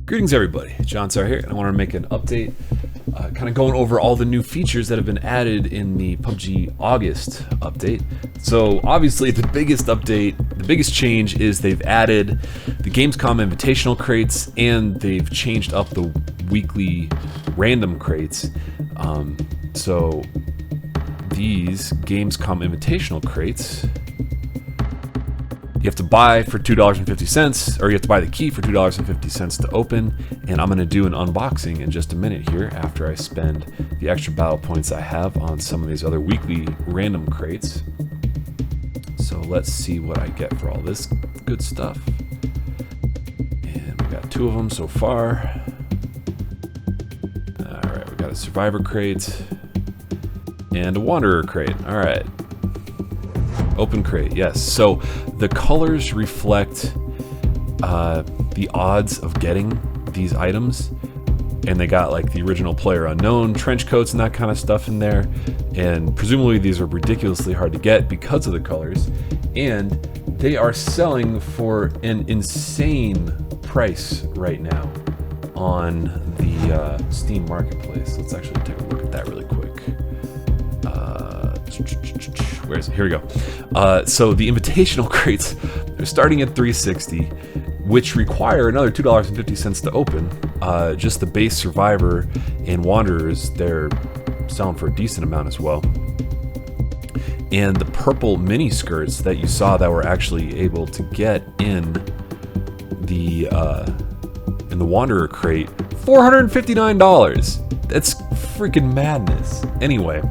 Greetings everybody, John Sar here, and I want to make an update, kind of going over all the new features that have been added in the PUBG August update. So obviously the biggest update, the biggest change is they've added the Gamescom Invitational Crates, and they've changed up the weekly random crates. So these Gamescom Invitational Crates, you have to buy for $2.50, or you have to buy the key for $2.50 to open, and I'm going to do an unboxing in just a minute here after I spend the extra battle points I have on some of these other weekly random crates. So let's see what I get for all this good stuff. And we got 2 of them so far. Alright, we got a Survivor crate and a Wanderer crate. Alright. Open crate, yes. So the colors reflect the odds of getting these items, and they got like the original Player Unknown trench coats and that kind of stuff in there, and presumably these are ridiculously hard to get because of the colors, and they are selling for an insane price right now on the Steam Marketplace. Let's actually take a look at that really quick. Where is it? Here we go. So the invitational crates, they're starting at $3.60, which require another $2.50 to open. Just the base Survivor and Wanderers, they're selling for a decent amount as well. And the purple mini skirts that you saw that were actually able to get in the Wanderer crate, $459. That's freaking madness. Anyway.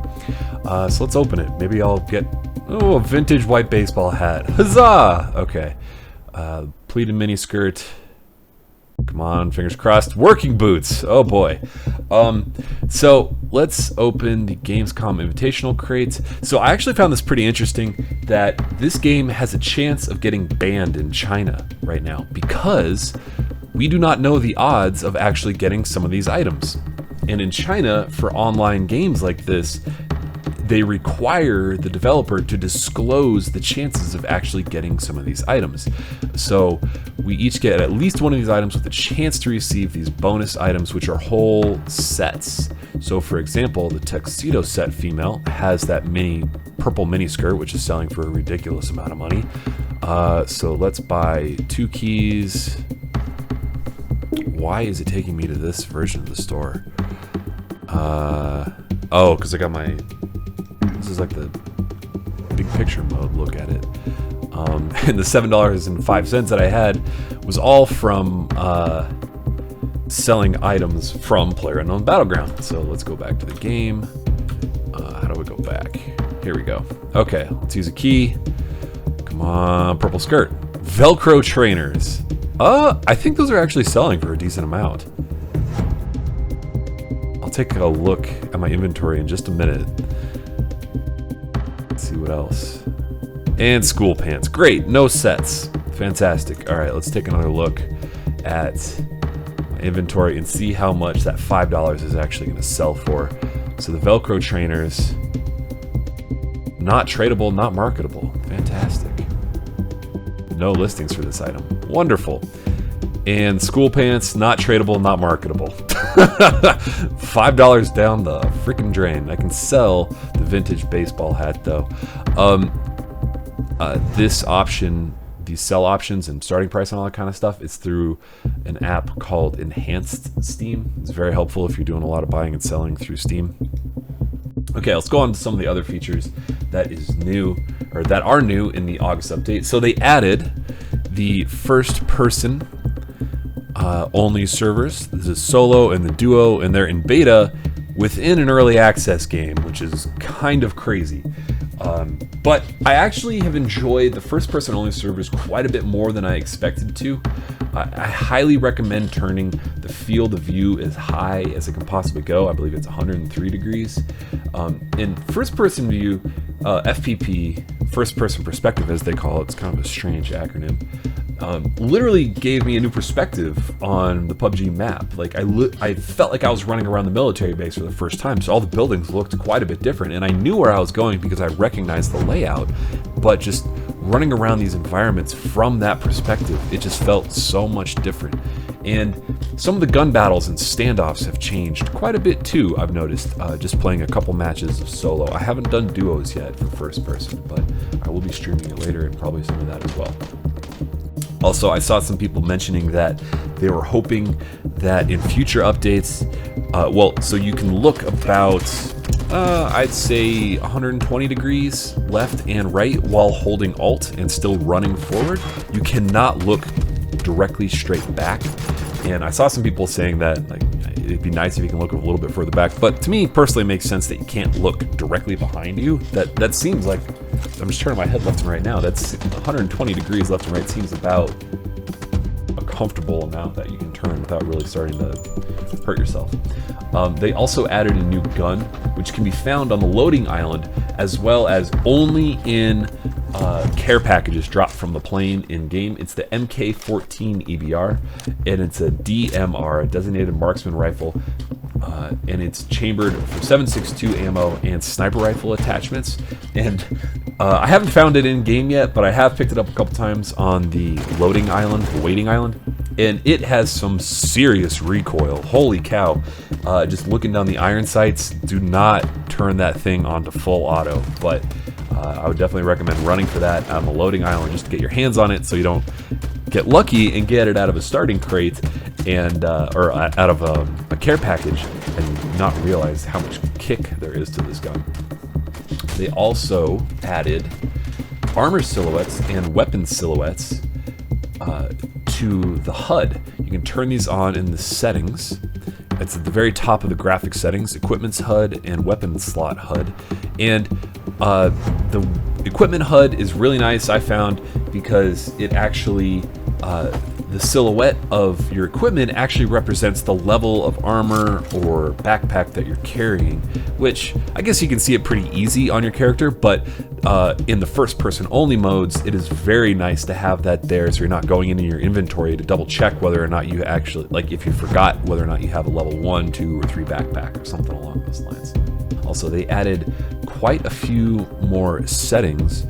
So let's open it. Maybe I'll get, a vintage white baseball hat. Huzzah! Okay. Pleated mini skirt. Come on, fingers crossed. Working boots. Oh boy. So let's open the Gamescom Invitational Crate. So I actually found this pretty interesting, that this game has a chance of getting banned in China right now because we do not know the odds of actually getting some of these items. And in China, for online games like this, they require the developer to disclose the chances of actually getting some of these items. So we each get at least one of these items with a chance to receive these bonus items, which are whole sets. So for example, the tuxedo set female has that purple mini skirt, which is selling for a ridiculous amount of money. So let's buy 2 keys. Why is it taking me to this version of the store? Oh, because I got my... This is like the big picture mode look at it. And the $7.05 that I had was all from selling items from PlayerUnknown Battleground. So let's go back to the game. How do we go back? Here we go. Okay, let's use a key. Come on, purple skirt. Velcro trainers. I think those are actually selling for a decent amount. I'll take a look at my inventory in just a minute. Let's see what else. And school pants. Great, no sets. Fantastic. All right, let's take another look at my inventory and see how much that $5 is actually going to sell for. So the Velcro trainers, not tradable, not marketable. Fantastic. No listings for this item. Wonderful. And school pants, not tradable, not marketable. $5 down the freaking drain. I can sell the vintage baseball hat though. This option, these sell options and starting price and all that kind of stuff, is through an app called Enhanced Steam. It's very helpful if you're doing a lot of buying and selling through Steam. Okay, let's go on to some of the other features that is new, or that are new in the August update. So they added the first person only servers. This is solo and the duo, and they're in beta within an early access game, which is kind of crazy. But I actually have enjoyed the first person only servers quite a bit more than I expected to. I highly recommend turning the field of view as high as it can possibly go. I believe it's 103 degrees. In first person view, FPP, first person perspective as they call it, it's kind of a strange acronym, literally gave me a new perspective on the PUBG map. Like I felt like I was running around the military base for the first time, so all the buildings looked quite a bit different, and I knew where I was going because I recognized the layout, but just running around these environments from that perspective, it just felt so much different. And some of the gun battles and standoffs have changed quite a bit too, I've noticed, just playing a couple matches of solo. I haven't done duos yet for first person, but I will be streaming it later and probably some of that as well. Also, I saw some people mentioning that they were hoping that in future updates, so you can look about, I'd say 120 degrees left and right while holding Alt and still running forward. You cannot look directly straight back. And I saw some people saying that, like, it'd be nice if you can look a little bit further back. But to me, personally, it makes sense that you can't look directly behind you. That seems like, I'm just turning my head left and right now. That's 120 degrees left and right seems about a comfortable amount that you can turn without really starting to hurt yourself. They also added a new gun, which can be found on the loading island, as well as only in care packages dropped from the plane in-game. It's the Mk14 EBR, and it's a DMR, a designated marksman rifle, and it's chambered for 7.62 ammo and sniper rifle attachments. And I haven't found it in-game yet, but I have picked it up a couple times on the loading island, the waiting island, and it has some serious recoil. Holy cow. Just looking down the iron sights, do not turn that thing onto full auto, but I would definitely recommend running for that on the loading island just to get your hands on it so you don't get lucky and get it out of a starting crate and or out of a care package and not realize how much kick there is to this gun. They also added armor silhouettes and weapon silhouettes to the HUD. You can turn these on in the settings. It's at the very top of the graphic settings, equipment's HUD and weapon slot HUD. And the equipment HUD is really nice, I found, because it actually, the silhouette of your equipment actually represents the level of armor or backpack that you're carrying, which I guess you can see it pretty easy on your character, but in the first person only modes, it is very nice to have that there so you're not going into your inventory to double check whether or not you actually, like if you forgot whether or not you have a level 1, 2, or 3 backpack or something along those lines. Also, they added quite a few more settings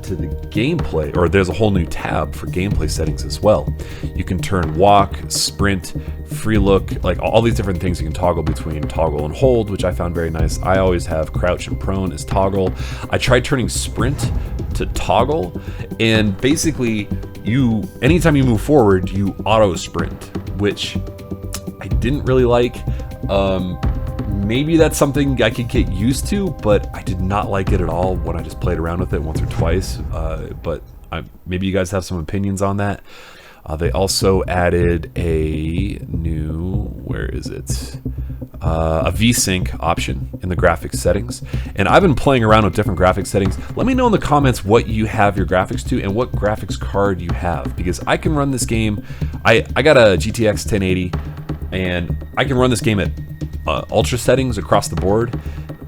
to the gameplay, or there's a whole new tab for gameplay settings as well. You can turn walk, sprint, free look, like all these different things you can toggle between toggle and hold, which I found very nice. I always have crouch and prone as toggle. I tried turning sprint to toggle, and basically anytime you move forward, you auto sprint, which I didn't really like. Maybe that's something I could get used to, but I did not like it at all when I just played around with it once or twice. But maybe you guys have some opinions on that. They also added a new, where is it? A VSync option in the graphics settings. And I've been playing around with different graphics settings. Let me know in the comments what you have your graphics to and what graphics card you have, because I can run this game. I got a GTX 1080, and I can run this game at ultra settings across the board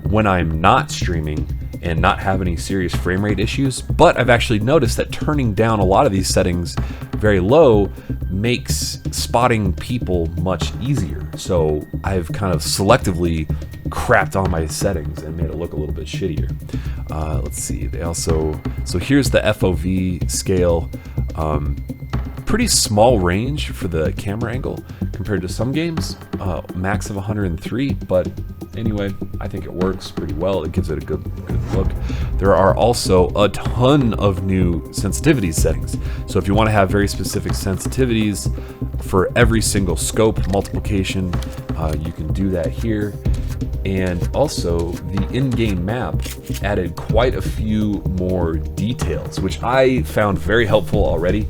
when I'm not streaming and not have any serious frame rate issues. But I've actually noticed that turning down a lot of these settings very low makes spotting people much easier. So I've kind of selectively crapped on my settings and made it look a little bit shittier. Let's see, they also, so here's the FOV scale. Pretty small range for the camera angle compared to some games, max of 103, but anyway, I think it works pretty well. It gives it a good look. There are also a ton of new sensitivity settings. So if you want to have very specific sensitivities for every single scope multiplication, you can do that here. And also, the in-game map added quite a few more details, which I found very helpful already.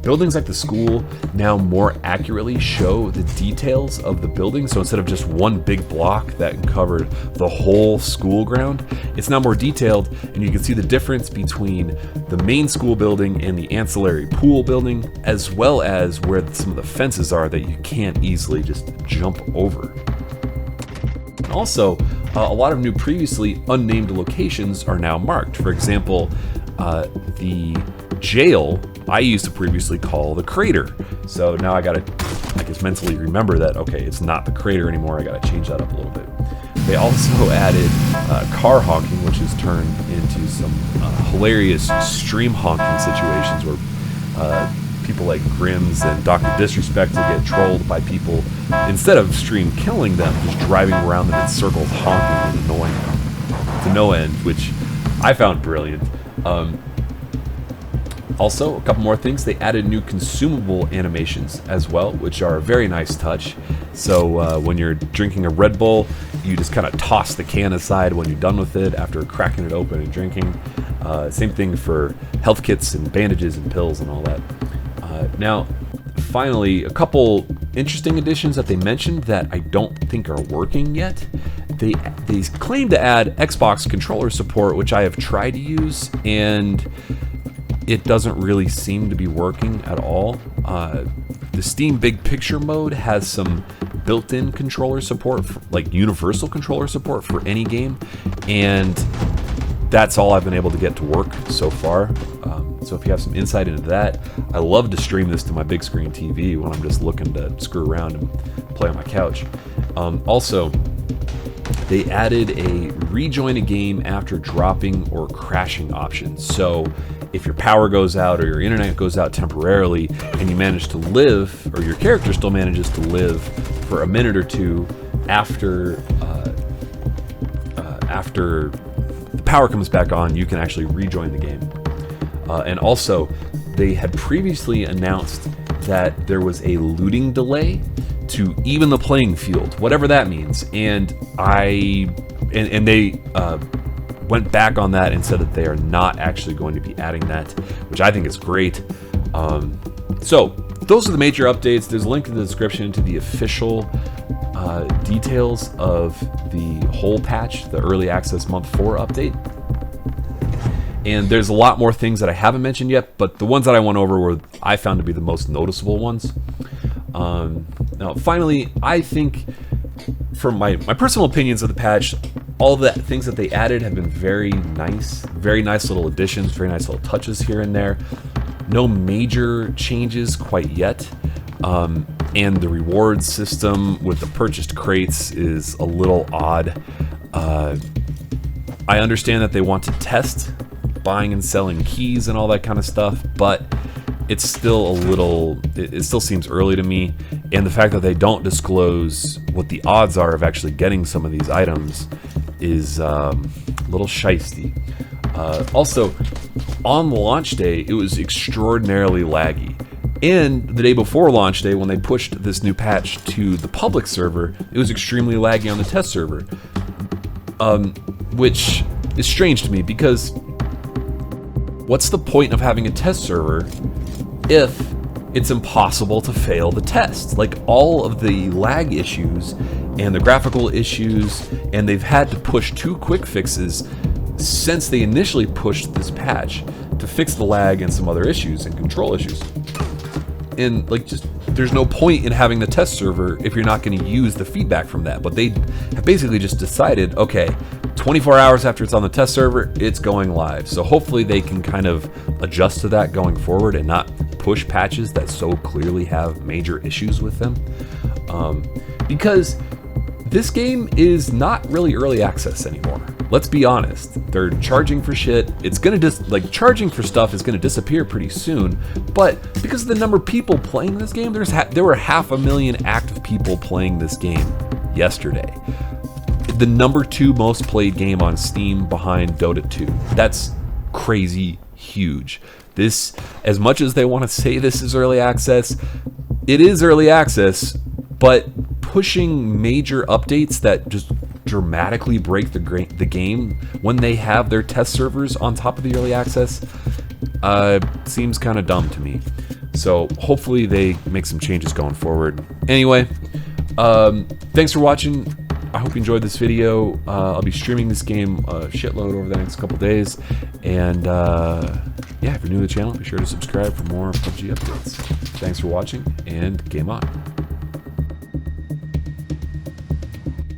Buildings like the school now more accurately show the details of the building. So instead of just one big block that covered the whole school ground, it's now more detailed, and you can see the difference between the main school building and the ancillary pool building, as well as where some of the fences are that you can't easily just jump over. And also, a lot of new previously unnamed locations are now marked. For example, the jail I used to previously call the crater. So now I gotta, I guess, mentally remember that, okay, it's not the crater anymore. I gotta change that up a little bit. They also added car honking, which has turned into some hilarious stream honking situations where people like Grims and Dr. Disrespect will get trolled by people, instead of stream killing them, just driving around them in circles, honking and annoying them to no end, which I found brilliant. Also, a couple more things. They added new consumable animations as well, which are a very nice touch. So when you're drinking a Red Bull, you just kind of toss the can aside when you're done with it after cracking it open and drinking. Same thing for health kits and bandages and pills and all that. Now, finally, a couple interesting additions that they mentioned that I don't think are working yet. They claim to add Xbox controller support, which I have tried to use, and it doesn't really seem to be working at all. The Steam Big Picture mode has some built-in controller support, like universal controller support for any game, and that's all I've been able to get to work so far. So if you have some insight into that, I love to stream this to my big screen TV when I'm just looking to screw around and play on my couch. Also, they added a rejoin a game after dropping or crashing option. So if your power goes out or your internet goes out temporarily and you manage to live, or your character still manages to live for a minute or two after the power comes back on, you can actually rejoin the game. And also, they had previously announced that there was a looting delay to even the playing field, whatever that means. And they went back on that and said that they are not actually going to be adding that, which I think is great. So those are the major updates. There's a link in the description to the official details of the whole patch, the early access month 4 update. And there's a lot more things that I haven't mentioned yet, but the ones that I went over were I found to be the most noticeable ones. Now, finally, I think, from my personal opinions of the patch, all the things that they added have been very nice little additions, very nice little touches here and there. No major changes quite yet. And the reward system with the purchased crates is a little odd. I understand that they want to test buying and selling keys and all that kind of stuff, but it's still a little, it still seems early to me. And the fact that they don't disclose what the odds are of actually getting some of these items is a little shysty. Also, on launch day, it was extraordinarily laggy. And the day before launch day, when they pushed this new patch to the public server, it was extremely laggy on the test server. Which is strange to me, because what's the point of having a test server if it's impossible to fail the test? Like, all of the lag issues and the graphical issues, and they've had to push 2 quick fixes since they initially pushed this patch to fix the lag and some other issues and control issues. And like, just there's no point in having the test server if you're not going to use the feedback from that. But they have basically just decided, okay, 24 hours after it's on the test server, it's going live. So hopefully they can kind of adjust to that going forward and not push patches that so clearly have major issues with them. Because this game is not really early access anymore. Let's be honest. They're charging for shit. It's gonna charging for stuff is gonna disappear pretty soon. But because of the number of people playing this game, there were 500,000 active people playing this game yesterday. The number 2 most played game on Steam behind Dota 2. That's crazy huge. This, as much as they want to say this is early access, it is early access, but pushing major updates that just dramatically break the game when they have their test servers on top of the early access seems kind of dumb to me. So hopefully they make some changes going forward. Anyway, thanks for watching. I hope you enjoyed this video. I'll be streaming this game a shitload over the next couple days. And yeah, if you're new to the channel, be sure to subscribe for more PUBG updates. Thanks for watching, and game on.